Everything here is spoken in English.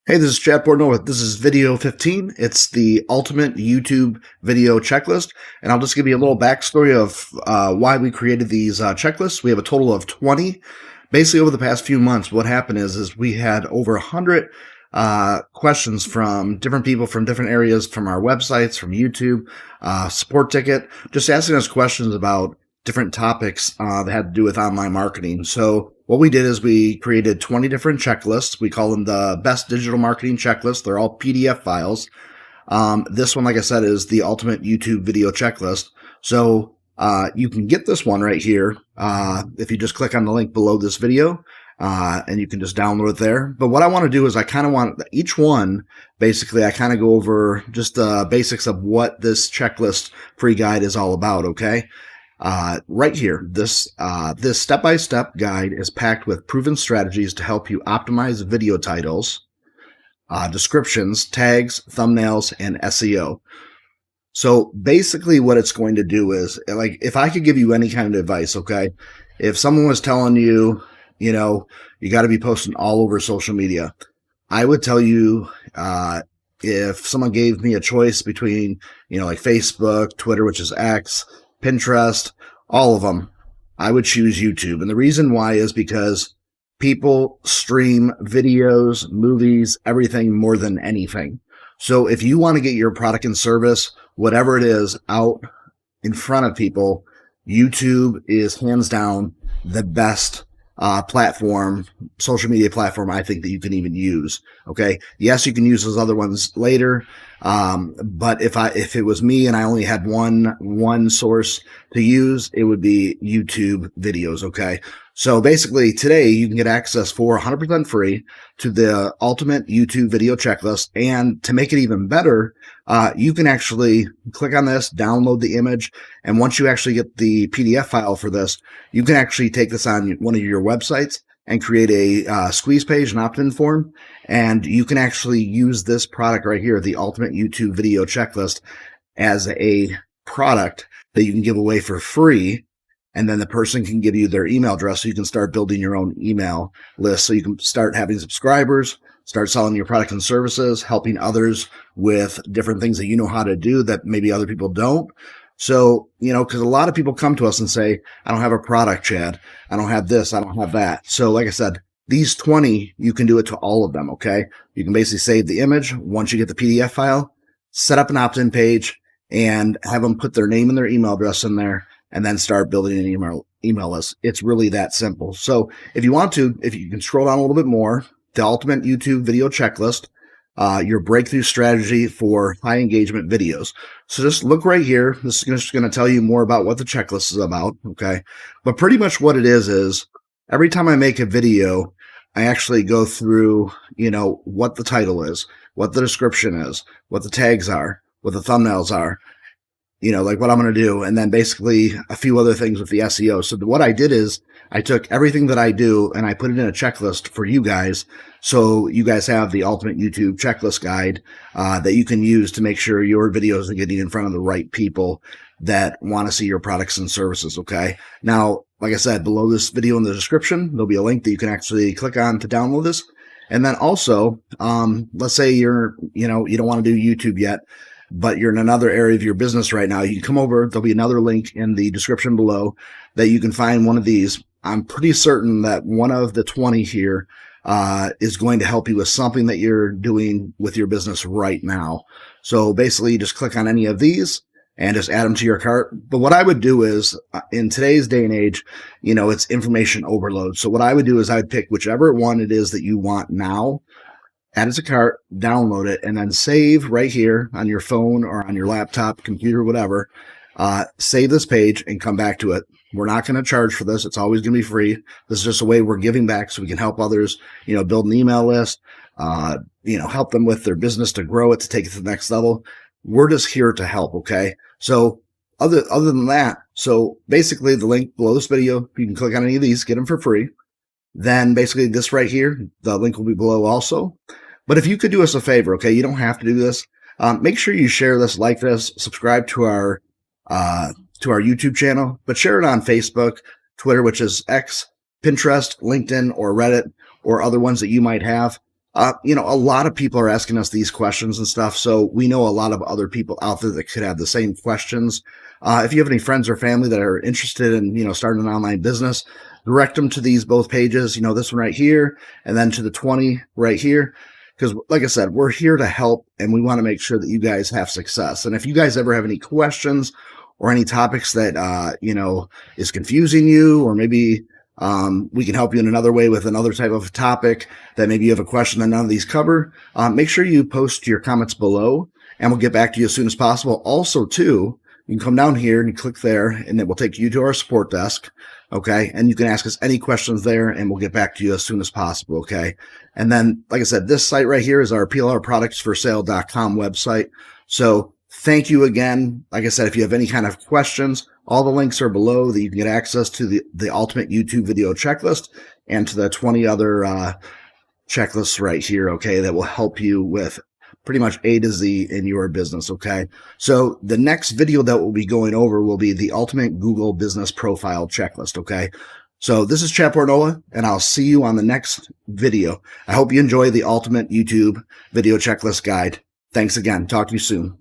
Hey, this is Chad Portnoy. This is video 15. It's the ultimate YouTube video checklist. And I'll just give you a little backstory of why we created these checklists. We have a total of 20. Basically, over the past few months, what happened is we had over 100 questions from different people from different areas, from our websites, from YouTube, support ticket, just asking us questions about different topics that had to do with online marketing. So what we did is we created 20 different checklists. We call them the best digital marketing checklists. They're all PDF files. This one, like I said, is the ultimate YouTube video checklist. So you can get this one right here if you just click on the link below this video, and you can just download it there. But what I want to do is I kind of want each one, basically, I kind of go over just the basics of what this checklist free guide is all about, okay? Right here, this step-by-step guide is packed with proven strategies to help you optimize video titles, descriptions, tags, thumbnails, and SEO. So basically what it's going to do is, like, if I could give you any kind of advice, okay, if someone was telling you, you know, you got to be posting all over social media, I would tell you, if someone gave me a choice between, like Facebook, Twitter, which is X, Pinterest, all of them, I would choose YouTube. And the reason why is because people stream videos, movies, everything more than anything. So if you want to get your product and service, whatever it is, out in front of people, YouTube is hands down the best platform, social media platform, I think, that you can even use. Okay. Yes, you can use those other ones later. But if it was me and I only had one source to use, it would be YouTube videos. Okay. So basically today you can get access for 100% free to the ultimate YouTube video checklist. And to make it even better, you can actually click on this, download the image. And once you actually get the PDF file for this, you can actually take this on one of your websites and create a squeeze page, an opt-in form. And you can actually use this product right here, the ultimate YouTube video checklist, as a product that you can give away for free. And then the person can give you their email address so you can start building your own email list. So you can start having subscribers, start selling your products and services, helping others with different things that you know how to do that maybe other people don't. So, because a lot of people come to us and say, I don't have a product, Chad. I don't have this. I don't have that. So like I said, these 20, you can do it to all of them. Okay. You can basically save the image. Once you get the PDF file, set up an opt-in page and have them put their name and their email address in there and then start building an email list. It's really that simple. So if you want to, if you can scroll down a little bit more, the ultimate YouTube video checklist, your breakthrough strategy for high engagement videos. So just look right here. This is just going to tell you more about what the checklist is about. Okay. But pretty much what it is every time I make a video, I actually go through, what the title is, what the description is, what the tags are, what the thumbnails are, like what I'm going to do. And then basically a few other things with the SEO. So what I did is I took everything that I do and I put it in a checklist for you guys. So you guys have the ultimate YouTube checklist guide that you can use to make sure your videos are getting in front of the right people that want to see your products and services. Okay. Now, like I said, below this video in the description, there'll be a link that you can actually click on to download this. And then also, let's say you don't want to do YouTube yet, but you're in another area of your business right now. You can come over. There'll be another link in the description below that you can find one of these. I'm pretty certain that one of the 20 here is going to help you with something that you're doing with your business right now. So basically, you just click on any of these and just add them to your cart. But what I would do is, in today's day and age, it's information overload. So what I would do is I'd pick whichever one it is that you want now, add it to cart, download it, and then save right here on your phone or on your laptop, computer, whatever. Save this page and come back to it. We're not going to charge for this. It's always going to be free. This is just a way we're giving back so we can help others, build an email list, help them with their business to grow it, to take it to the next level. We're just here to help. Okay. So other than that, so basically the link below this video, you can click on any of these, get them for free. Then basically this right here, the link will be below also. But if you could do us a favor, okay, you don't have to do this. Make sure you share this, like this, subscribe to our YouTube channel, but share it on Facebook, Twitter, which is X, Pinterest, LinkedIn, or Reddit, or other ones that you might have. A lot of people are asking us these questions and stuff, so we know a lot of other people out there that could have the same questions. If you have any friends or family that are interested in, starting an online business, direct them to these both pages, this one right here, and then to the 20 right here. Because, like I said, we're here to help and we want to make sure that you guys have success. And if you guys ever have any questions or any topics that, is confusing you, or maybe we can help you in another way with another type of topic that maybe you have a question that none of these cover, make sure you post your comments below and we'll get back to you as soon as possible. Also, too, you can come down here and you click there and it will take you to our support desk. Okay. And you can ask us any questions there and we'll get back to you as soon as possible. Okay. And then, like I said, this site right here is our plrproductsforsale.com website. So thank you again. Like I said, if you have any kind of questions, all the links are below that you can get access to the ultimate YouTube video checklist and to the 20 other checklists right here, okay, that will help you with pretty much A to Z in your business, okay? So the next video that we'll be going over will be the ultimate Google business profile checklist, okay? So this is Chad Pornola, and I'll see you on the next video. I hope you enjoy the ultimate YouTube video checklist guide. Thanks again. Talk to you soon.